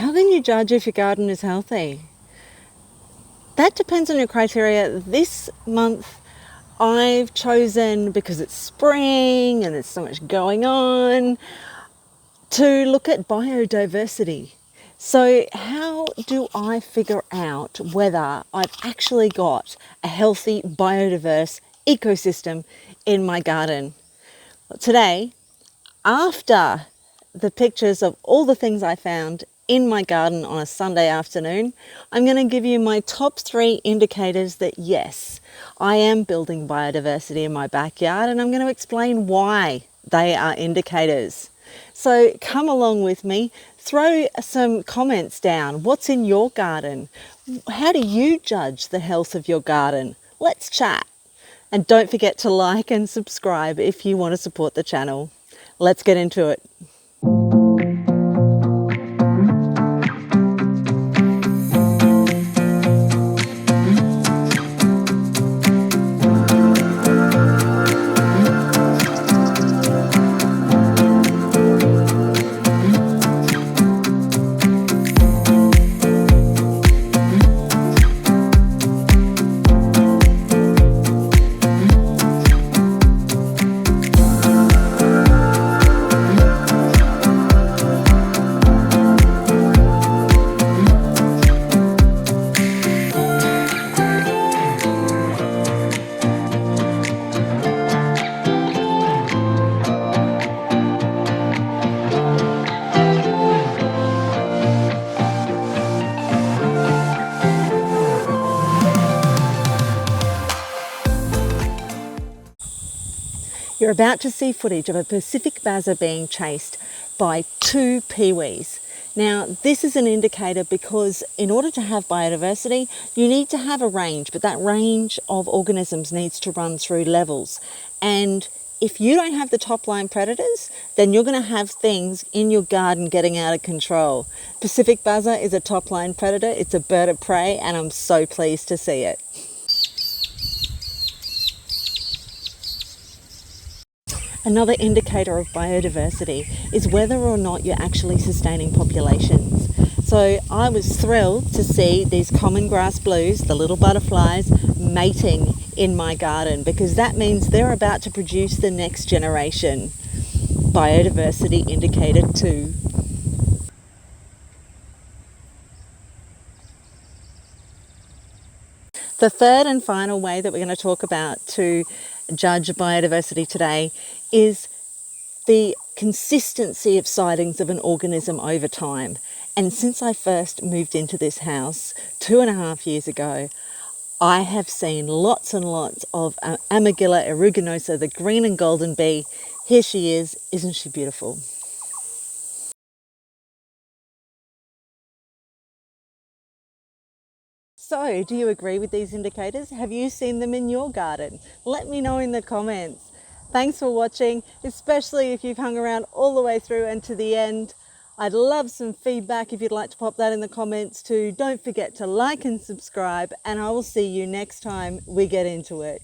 how can you judge if your garden is healthy? That depends on your criteria. This month I've chosen, because it's spring and there's so much going on, to look at biodiversity. So how do I figure out whether I've actually got a healthy biodiverse ecosystem in my garden? Well, today, after the pictures of all the things I found in my garden on a Sunday afternoon, I'm going to give you my top 3 indicators that yes, I am building biodiversity in my backyard, and I'm going to explain why they are indicators. So come along with me, throw some comments down. What's in your garden? How do you judge the health of your garden? Let's chat. And don't forget to like and subscribe if you want to support the channel. Let's get into it. You're about to see footage of a Pacific bazza being chased by 2 peewees. Now, this is an indicator because in order to have biodiversity, you need to have a range, but that range of organisms needs to run through levels. And if you don't have the top line predators, then you're going to have things in your garden getting out of control. Pacific bazza is a top line predator. It's a bird of prey, and I'm so pleased to see it. Another indicator of biodiversity is whether or not you're actually sustaining populations. So I was thrilled to see these common grass blues, the little butterflies, mating in my garden, because that means they're about to produce the next generation. Biodiversity indicator 2. The third and final way that we're going to talk about to judge biodiversity today is the consistency of sightings of an organism over time. And since I first moved into this house 2.5 years ago, I have seen lots and lots of Amygdala aeruginosa, the green and golden bee. Here she is. Isn't she beautiful? So, do you agree with these indicators? Have you seen them in your garden? Let me know in the comments. Thanks for watching, especially if you've hung around all the way through and to the end. I'd love some feedback if you'd like to pop that in the comments too. Don't forget to like and subscribe, and I will see you next time we get into it.